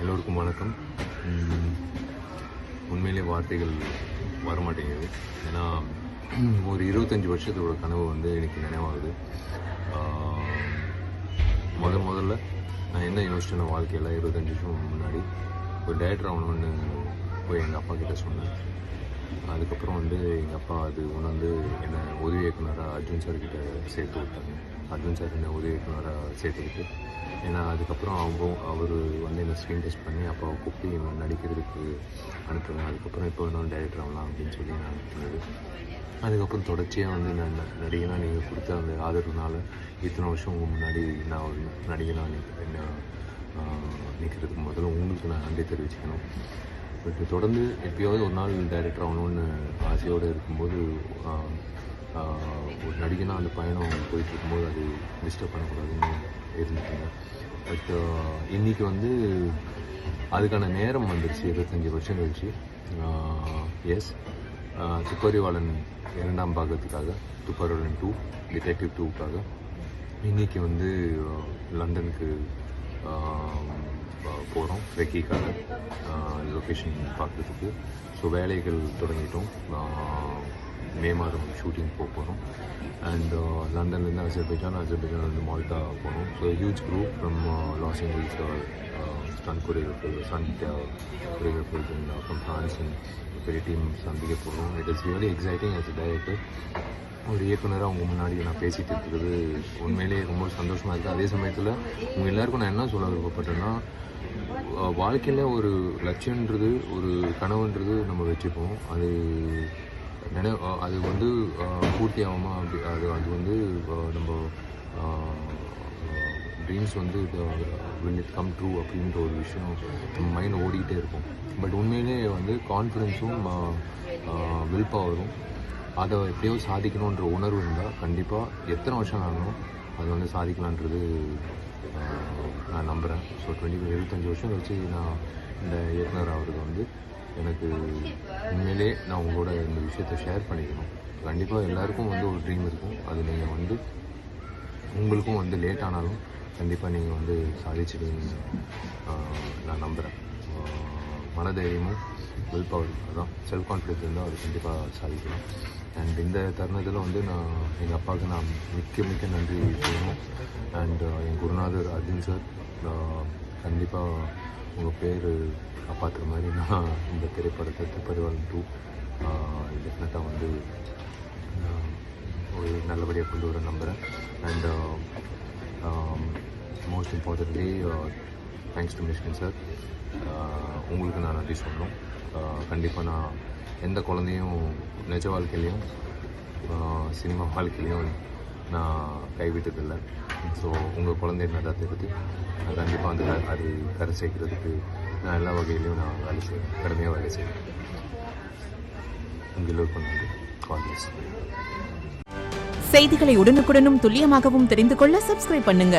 எல்லோருக்கும் வணக்கம். உண்மையிலே வார்த்தைகள் வரமாட்டேங்குது. ஏன்னா ஒரு 25 வருஷத்தோட கனவு வந்து எனக்கு நினைவாகுது. முதல்ல நான் என்ன யோசிச்சேன்னா வாழ்க்கையில் 25 வருஷம் முன்னாடி ஒரு டேரக்டர் ஆகணும்னு போய் எங்கள் அப்பா கிட்ட சொன்னேன். அதுக்கப்புறம் வந்து எங்கள் அப்பா அது உணர்ந்து என்னை உதவி இயக்குனராக அர்ஜுன் சார்கிட்ட சேர்த்து விட்டாங்க. அர்ஜுன் சார் என்னை உதவி இயக்குனராக சேர்த்துக்கிட்டு, ஏன்னா அதுக்கப்புறம் அவர் வந்து என்னை ஸ்க்ரீன் டெஸ்ட் பண்ணி அப்பாவை கூப்பிட்டு என்னை நடிக்கிறதுக்கு அனுப்புவேன். அதுக்கப்புறம் இப்போ நான் டைரக்டர் ஆகலாம் அப்படின்னு சொல்லி நான் அனுப்புனது. அதுக்கப்புறம் தொடர்ச்சியாக வந்து நான் நடிகனாக நீங்கள் கொடுத்த அந்த ஆதரவுனால இத்தனை வருஷம் உங்கள் முன்னாடி நான் ஒரு நடிகனாக என்ன நிற்கிறதுக்கு முதல்ல உங்களுக்கு நான் நன்றி தெரிவிச்சுக்கணும். பட் தொடர்ந்து எப்பயாவது ஒரு நாள் டைரக்டர் ஆகணும்னு ஆசையோடு இருக்கும்போது ஒரு நடிகனாக அந்த பயணம் போயிட்டு இருக்கும்போது அது டிஸ்டர்ப் பண்ணக்கூடாதுன்னு இருந்துச்சுங்க. பட் இன்றைக்கி வந்து அதுக்கான நேரம் வந்துருச்சு. 25 வருஷம் கழிச்சு எஸ் துப்பறிவாளன் 2ஆம் பாகத்துக்காக, துப்பறிவாளன் 2 டிடெக்டிவ் 2க்காக இன்றைக்கி வந்து லண்டனுக்கு போகிறோம் ரெக்கிக்காக லொக்கேஷன் பார்க்குறதுக்கு. ஸோ வேலைகள் தொடங்கிட்டோம். மே மாதம் ஷூட்டிங் போகிறோம். அண்ட் லண்டன்லேருந்து அஜர்பைஜான்லேருந்து மால்டா போகணும். So huge group from Los Angeles stunt choreographer choreographers and from France and பெரிய டீம் சந்திக்க போகிறோம். It is really exciting as a director. ஒரு இயக்குனராக அவங்க முன்னாடி நான் பேசிகிட்டு இருக்கிறது உண்மையிலேயே ரொம்ப சந்தோஷமாக இருக்குது. அதே சமயத்தில் உங்கள் எல்லாருக்கும் நான் என்ன சொல்ல விருப்பப்பட்டேன்னா, வாழ்க்கையில் ஒரு லட்சியன்றது ஒரு கனவுன்றது நம்ம வச்சுப்போம். அது வந்து பூர்த்தி ஆகுமா அது வந்து நம்ம ட்ரீம்ஸ் வந்து வில் இட் கம் ட்ரூ அப்படின்ற ஒரு விஷயம் நம்ம மைண்ட் ஓடிக்கிட்டே இருக்கும். பட் உண்மையிலே வந்து கான்ஃபிடென்ஸும் வில் பவரும் அதை எப்படியாவது சாதிக்கணுன்ற உணர்வு இருந்தால் கண்டிப்பாக எத்தனை வருஷம் ஆகணும் அது வந்து சாதிக்கலான்றது நான் நம்புகிறேன். ஸோ 25 வருஷம் கழிச்சு நான் இந்த இயக்குனர் ஆகிறது வந்து எனக்கு உண்மையிலே நான் உங்களோட இந்த விஷயத்தை ஷேர் பண்ணிக்கணும். கண்டிப்பாக எல்லாருக்கும் வந்து ஒரு ட்ரீம் இருக்கும். அது நீங்கள் வந்து உங்களுக்கும் வந்து லேட் ஆனாலும் கண்டிப்பாக நீங்கள் வந்து சாதிச்சிடுவீங்க நான் நம்புகிறேன். மனதைரியமும் வில் பவர் அதான் செல்ஃப் கான்ஃபிடென்ஸ் இருந்தால் அது கண்டிப்பாக சாதிக்கலாம். அண்ட் இந்த தருணத்தில் வந்து நான் எங்கள் அப்பாவுக்கு நான் மிக்க நன்றி சொல்லணும். அண்ட் என் குருநாதர் அர்ஜுன் சார், கண்டிப்பாக உங்கள் பேர் காப்பாற்றுற மாதிரி நான் இந்த திரைப்படத்தை துப்பறிவாளன் 2 டெஃபினட்டாக வந்து ஒரு நல்லபடியாக கொண்டு வர நம்புகிறேன். And most importantly thanks to Mysskin sir. உங்களுக்கு நான் நன்றி சொல்லணும். கண்டிப்பாக நான் எந்த குழந்தையும் நிஜ வாழ்க்கையிலையும் சினிமா வாழ்க்கையிலையும் நான் கைவிட்டதில்லை. ஸோ உங்கள் குழந்தைய நல்லா தெரிஞ்சு நான் கண்டிப்பாக வந்து அது கரை சேர்க்கிறதுக்கு நான் எல்லா வகையிலையும் நான் வேலை செய்வேன், கடுமையாக வேலை செய்வேன். உங்கள் எல்லோருக்கும் நன்றி. காலேஜ் செய்திகளை உடனுக்குடனும் துல்லியமாகவும் தெரிந்து கொள்ள சப்ஸ்கிரைப் பண்ணுங்க.